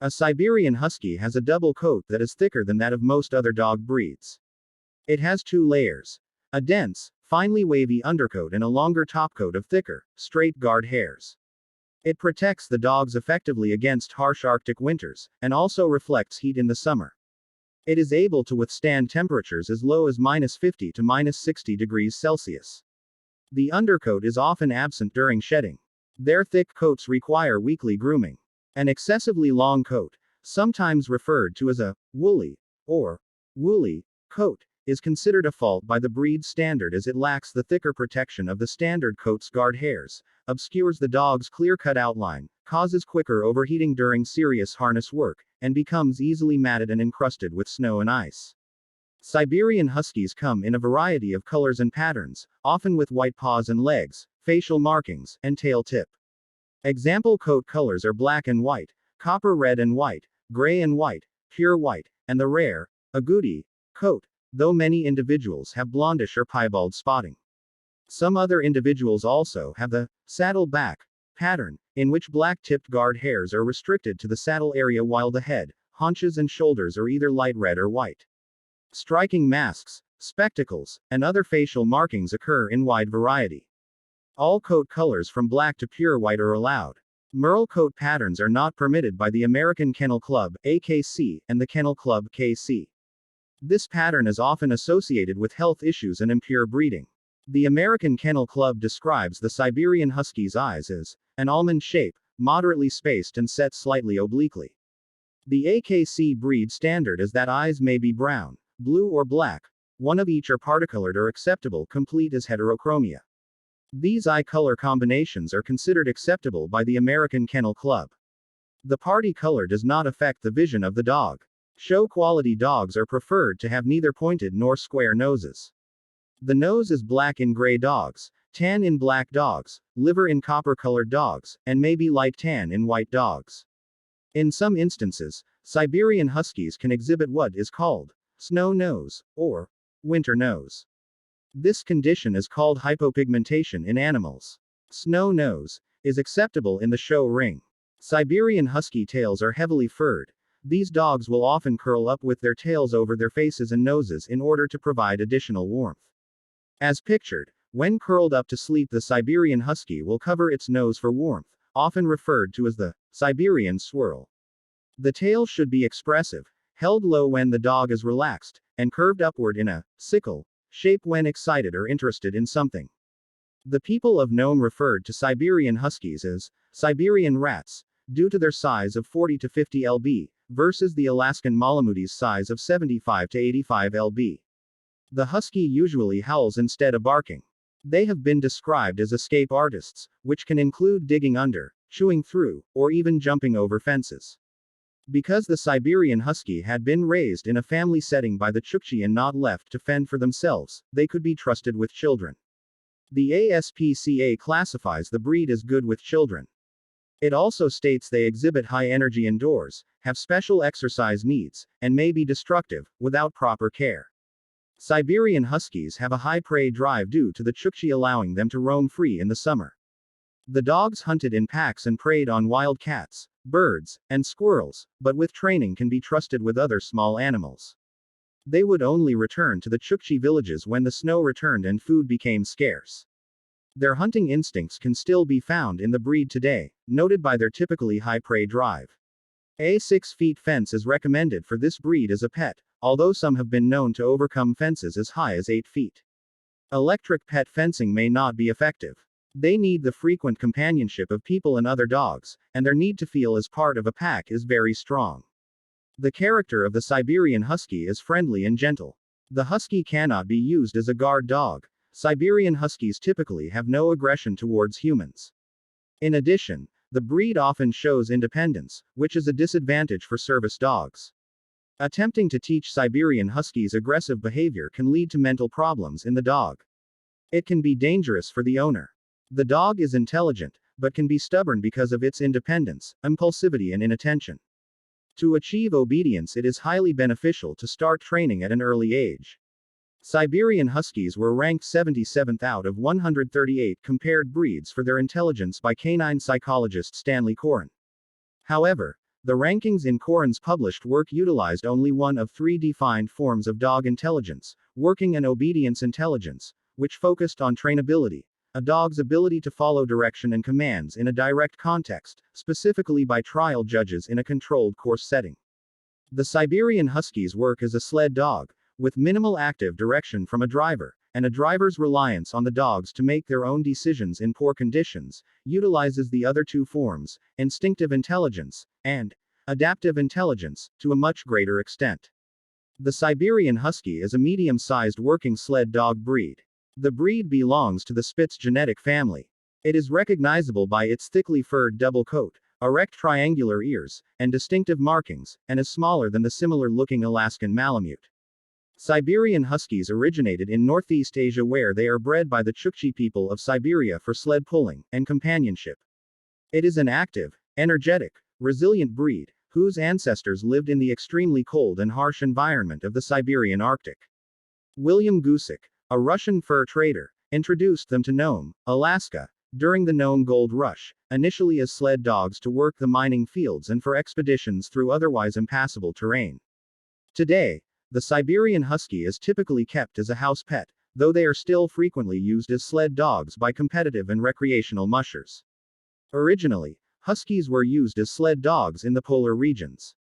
A Siberian Husky has a double coat that is thicker than that of most other dog breeds. It has two layers: a dense, finely wavy undercoat and a longer topcoat of thicker, straight guard hairs. It protects the dogs effectively against harsh Arctic winters, and also reflects heat in the summer. It is able to withstand temperatures as low as -50 to -60 degrees Celsius. The undercoat is often absent during shedding. Their thick coats require weekly grooming. An excessively long coat, sometimes referred to as a woolly or woolly coat, is considered a fault by the breed standard as it lacks the thicker protection of the standard coat's guard hairs, obscures the dog's clear-cut outline, causes quicker overheating during serious harness work, and becomes easily matted and encrusted with snow and ice. Siberian Huskies come in a variety of colors and patterns, often with white paws and legs, facial markings, and tail tip. Example coat colors are black and white, copper red and white, gray and white, pure white, and the rare, agouti, coat, though many individuals have blondish or piebald spotting. Some other individuals also have the saddle back pattern, in which black-tipped guard hairs are restricted to the saddle area while the head, haunches and shoulders are either light red or white. Striking masks, spectacles, and other facial markings occur in wide variety. All coat colors from black to pure white are allowed. Merle coat patterns are not permitted by the American Kennel Club, AKC, and the Kennel Club, KC. This pattern is often associated with health issues and impure breeding. The American Kennel Club describes the Siberian Husky's eyes as an almond shape, moderately spaced and set slightly obliquely. The AKC breed standard is that eyes may be brown, blue or black, one of each are particolored or acceptable complete as heterochromia. These eye color combinations are considered acceptable by the American Kennel Club. The party color does not affect the vision of the dog. Show quality dogs are preferred to have neither pointed nor square noses. The nose is black in gray dogs, tan in black dogs, liver in copper colored dogs, and maybe light tan in white dogs. In some instances, Siberian Huskies can exhibit what is called snow nose, or winter nose. This condition is called hypopigmentation in animals. Snow nose is acceptable in the show ring. Siberian Husky tails are heavily furred. These dogs will often curl up with their tails over their faces and noses in order to provide additional warmth. As pictured, when curled up to sleep, the Siberian Husky will cover its nose for warmth, often referred to as the Siberian swirl. The tail should be expressive, held low when the dog is relaxed, and curved upward in a sickle shape when excited or interested in something. The people of Nome referred to Siberian Huskies as Siberian rats, due to their size of 40 to 50 lb, versus the Alaskan Malamutes' size of 75 to 85 lb. The husky usually howls instead of barking. They have been described as escape artists, which can include digging under, chewing through, or even jumping over fences. Because the Siberian Husky had been raised in a family setting by the Chukchi and not left to fend for themselves, they could be trusted with children. The ASPCA classifies the breed as good with children. It also states they exhibit high energy indoors, have special exercise needs, and may be destructive, without proper care. Siberian Huskies have a high prey drive due to the Chukchi allowing them to roam free in the summer. The dogs hunted in packs and preyed on wild cats, birds, and squirrels, but with training can be trusted with other small animals. They would only return to the Chukchi villages when the snow returned and food became scarce. Their hunting instincts can still be found in the breed today, noted by their typically high prey drive. A 6-foot fence is recommended for this breed as a pet, although some have been known to overcome fences as high as 8 feet. Electric pet fencing may not be effective. They need the frequent companionship of people and other dogs, and their need to feel as part of a pack is very strong. The character of the Siberian Husky is friendly and gentle. The Husky cannot be used as a guard dog. Siberian Huskies typically have no aggression towards humans. In addition, the breed often shows independence, which is a disadvantage for service dogs. Attempting to teach Siberian Huskies aggressive behavior can lead to mental problems in the dog. It can be dangerous for the owner. The dog is intelligent, but can be stubborn because of its independence, impulsivity and inattention. To achieve obedience, it is highly beneficial to start training at an early age. Siberian Huskies were ranked 77th out of 138 compared breeds for their intelligence by canine psychologist Stanley Coren. However, The rankings in Coren's published work utilized only one of three defined forms of dog intelligence, working and obedience intelligence, which focused on trainability, a dog's ability to follow direction and commands in a direct context, specifically by trial judges in a controlled course setting. The Siberian Husky's work as a sled dog, with minimal active direction from a driver, and a driver's reliance on the dogs to make their own decisions in poor conditions, utilizes the other two forms, instinctive intelligence, and adaptive intelligence, to a much greater extent. The Siberian Husky is a medium-sized working sled dog breed. The breed belongs to the Spitz genetic family. It is recognizable by its thickly furred double coat, erect triangular ears, and distinctive markings, and is smaller than the similar-looking Alaskan Malamute. Siberian Huskies originated in Northeast Asia where they are bred by the Chukchi people of Siberia for sled pulling and companionship. It is an active, energetic, resilient breed, whose ancestors lived in the extremely cold and harsh environment of the Siberian Arctic. William Gusick, a Russian fur trader, introduced them to Nome, Alaska, during the Nome Gold Rush, initially as sled dogs to work the mining fields and for expeditions through otherwise impassable terrain. Today, the Siberian Husky is typically kept as a house pet, though they are still frequently used as sled dogs by competitive and recreational mushers. Originally, Huskies were used as sled dogs in the polar regions.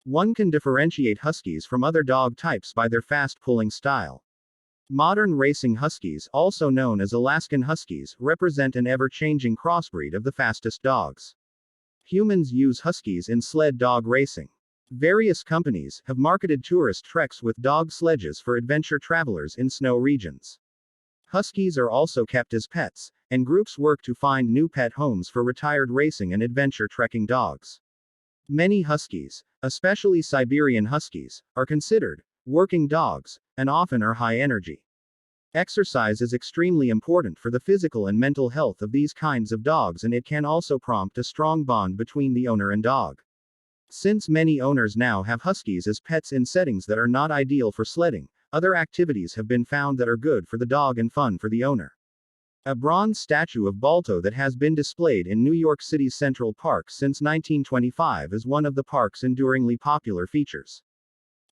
One can differentiate Huskies from other dog types by their fast pulling style. Modern racing Huskies, also known as Alaskan Huskies, represent an ever-changing crossbreed of the fastest dogs. Humans use Huskies in sled dog racing. Various companies have marketed tourist treks with dog sledges for adventure travelers in snow regions. Huskies are also kept as pets, and groups work to find new pet homes for retired racing and adventure trekking dogs. Many Huskies, especially Siberian Huskies, are considered working dogs, and often are high energy. Exercise is extremely important for the physical and mental health of these kinds of dogs, and it can also prompt a strong bond between the owner and dog. Since many owners now have Huskies as pets in settings that are not ideal for sledding, other activities have been found that are good for the dog and fun for the owner. A bronze statue of Balto that has been displayed in New York City's Central Park since 1925 is one of the park's enduringly popular features.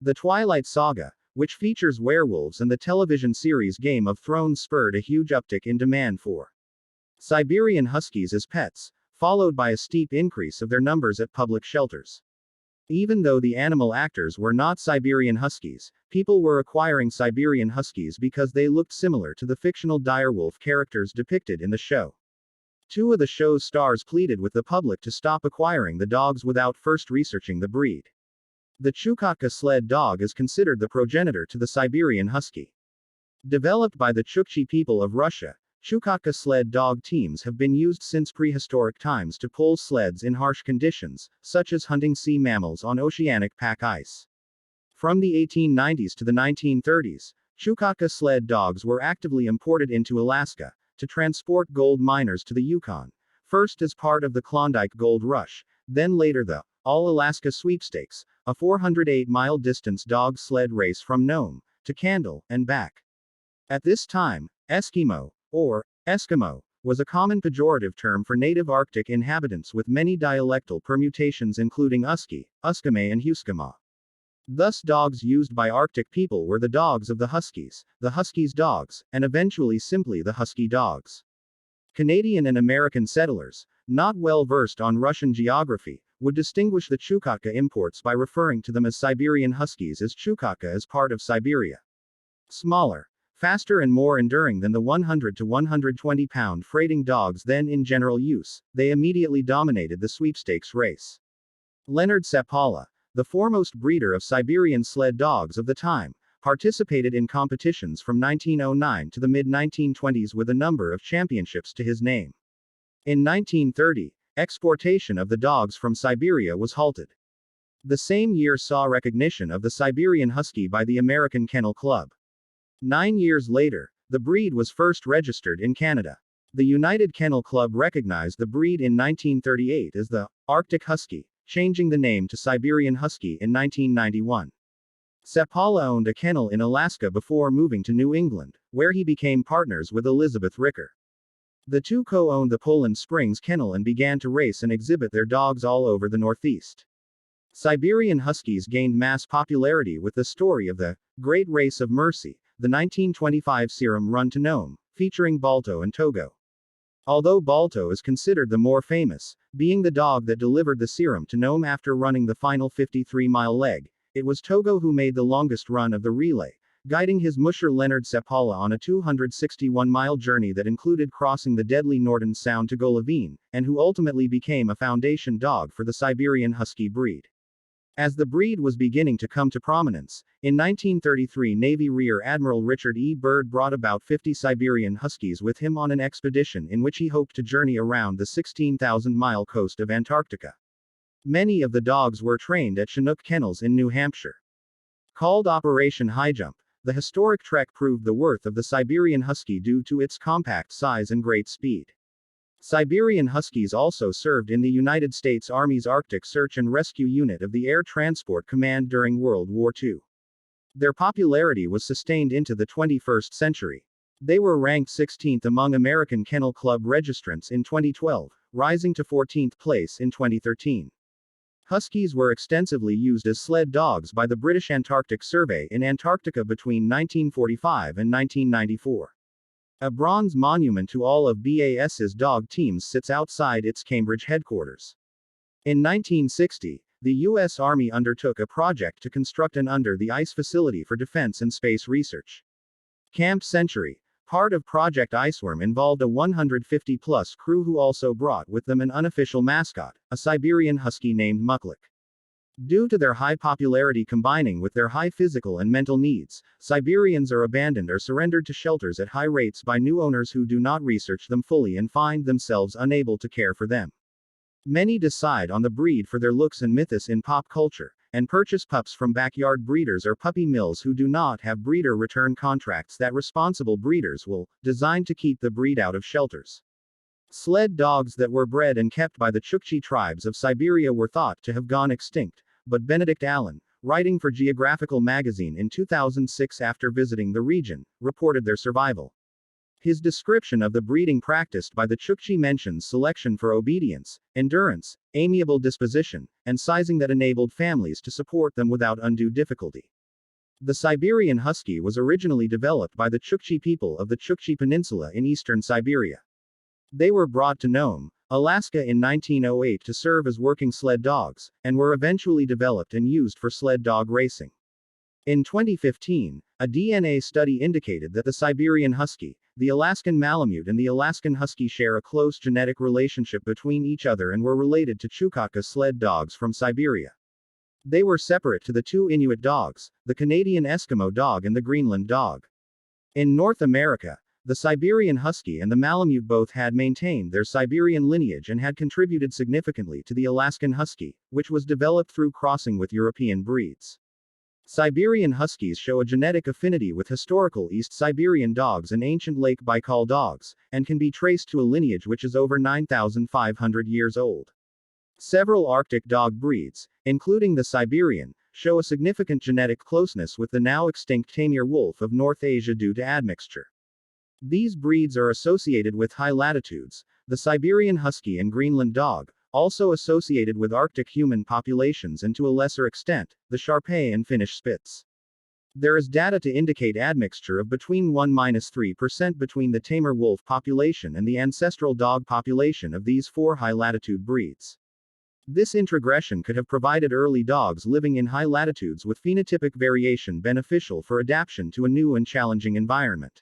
The Twilight Saga, which features werewolves, and the television series Game of Thrones spurred a huge uptick in demand for Siberian Huskies as pets, followed by a steep increase of their numbers at public shelters. Even though the animal actors were not Siberian Huskies, people were acquiring Siberian Huskies because they looked similar to the fictional direwolf characters depicted in the show. Two of the show's stars pleaded with the public to stop acquiring the dogs without first researching the breed. The Chukotka sled dog is considered the progenitor to the Siberian Husky. Developed by the Chukchi people of Russia, Chukotka sled dog teams have been used since prehistoric times to pull sleds in harsh conditions, such as hunting sea mammals on oceanic pack ice. From the 1890s to the 1930s, Chukotka sled dogs were actively imported into Alaska to transport gold miners to the Yukon, first as part of the Klondike Gold Rush, then later the All-Alaska Sweepstakes, a 408-mile distance dog sled race from Nome to Candle and back. At this time, Eskimo, or Eskimo, was a common pejorative term for native Arctic inhabitants with many dialectal permutations including Usky, Uskame and Huskama. Thus dogs used by Arctic people were the dogs of the Huskies, the Huskies' dogs, and eventually simply the Husky dogs. Canadian and American settlers, not well versed on Russian geography, would distinguish the Chukotka imports by referring to them as Siberian Huskies, as Chukotka is part of Siberia. Smaller, faster and more enduring than the 100 to 120 pound freighting dogs then in general use, they immediately dominated the sweepstakes race. Leonard Sapala, the foremost breeder of Siberian sled dogs of the time, participated in competitions from 1909 to the mid-1920s with a number of championships to his name. In 1930, exportation of the dogs from Siberia was halted. The same year saw recognition of the Siberian Husky by the American Kennel Club. 9 years later, the breed was first registered in Canada. The United Kennel Club recognized the breed in 1938 as the Arctic Husky, changing the name to Siberian Husky in 1991. Sapala owned a kennel in Alaska before moving to New England, where he became partners with Elizabeth Ricker. The two co-owned the Poland Springs Kennel and began to race and exhibit their dogs all over the Northeast. Siberian Huskies gained mass popularity with the story of the Great Race of Mercy, the 1925 serum run to Nome, featuring Balto and Togo. Although Balto is considered the more famous, being the dog that delivered the serum to Nome after running the final 53-mile leg, it was Togo who made the longest run of the relay, guiding his musher Leonard Sepala on a 261-mile journey that included crossing the deadly Norden Sound to Golovine, and who ultimately became a foundation dog for the Siberian Husky breed. As the breed was beginning to come to prominence, in 1933 Navy Rear Admiral Richard E. Byrd brought about 50 Siberian Huskies with him on an expedition in which he hoped to journey around the 16,000-mile coast of Antarctica. Many of the dogs were trained at Chinook Kennels in New Hampshire. Called Operation High Jump, the historic trek proved the worth of the Siberian Husky due to its compact size and great speed. Siberian Huskies also served in the United States Army's Arctic Search and Rescue Unit of the Air Transport Command during World War II. Their popularity was sustained into the 21st century. They were ranked 16th among American Kennel Club registrants in 2012, rising to 14th place in 2013. Huskies were extensively used as sled dogs by the British Antarctic Survey in Antarctica between 1945 and 1994. A bronze monument to all of BAS's dog teams sits outside its Cambridge headquarters. In 1960, the U.S. Army undertook a project to construct an under-the-ice facility for defense and space research. Camp Century, part of Project Iceworm, involved a 150-plus crew who also brought with them an unofficial mascot, a Siberian Husky named Muklik. Due to their high popularity combining with their high physical and mental needs, Siberians are abandoned or surrendered to shelters at high rates by new owners who do not research them fully and find themselves unable to care for them. Many decide on the breed for their looks and mythos in pop culture, and purchase pups from backyard breeders or puppy mills who do not have breeder return contracts that responsible breeders will, designed to keep the breed out of shelters. Sled dogs that were bred and kept by the Chukchi tribes of Siberia were thought to have gone extinct, but Benedict Allen, writing for Geographical magazine in 2006 after visiting the region, reported their survival. His description of the breeding practiced by the Chukchi mentions selection for obedience, endurance, amiable disposition, and sizing that enabled families to support them without undue difficulty. The Siberian Husky was originally developed by the Chukchi people of the Chukchi Peninsula in eastern Siberia. They were brought to Nome, Alaska in 1908 to serve as working sled dogs, and were eventually developed and used for sled dog racing. In 2015, a DNA study indicated that the Siberian Husky, the Alaskan Malamute and the Alaskan Husky share a close genetic relationship between each other and were related to Chukotka sled dogs from Siberia. They were separate to the two Inuit dogs, the Canadian Eskimo dog and the Greenland dog. In North America, the Siberian Husky and the Malamute both had maintained their Siberian lineage and had contributed significantly to the Alaskan Husky, which was developed through crossing with European breeds. Siberian Huskies show a genetic affinity with historical East Siberian dogs and ancient Lake Baikal dogs, and can be traced to a lineage which is over 9,500 years old. Several Arctic dog breeds, including the Siberian, show a significant genetic closeness with the now extinct Taimyr wolf of North Asia due to admixture. These breeds are associated with high latitudes, the Siberian Husky and Greenland dog, also associated with Arctic human populations and to a lesser extent, the Shar-Pei and Finnish Spitz. There is data to indicate admixture of between 1–3% between the Taimyr wolf population and the ancestral dog population of these four high-latitude breeds. This introgression could have provided early dogs living in high latitudes with phenotypic variation beneficial for adaptation to a new and challenging environment.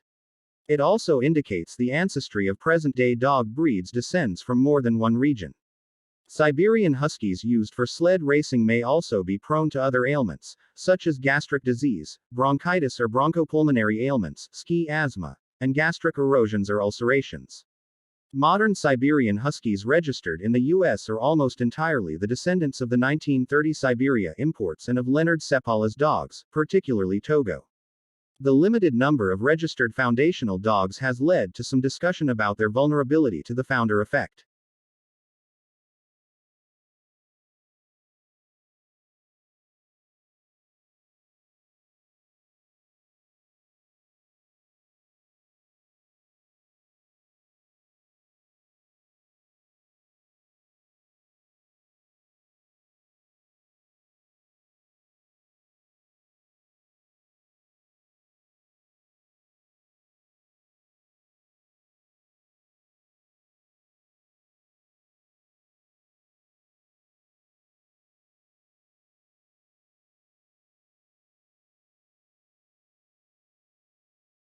It also indicates the ancestry of present-day dog breeds descends from more than one region. Siberian Huskies used for sled racing may also be prone to other ailments, such as gastric disease, bronchitis or bronchopulmonary ailments, ski asthma, and gastric erosions or ulcerations. Modern Siberian Huskies registered in the U.S. are almost entirely the descendants of the 1930 Siberia imports and of Leonard Sepala's dogs, particularly Togo. The limited number of registered foundational dogs has led to some discussion about their vulnerability to the founder effect.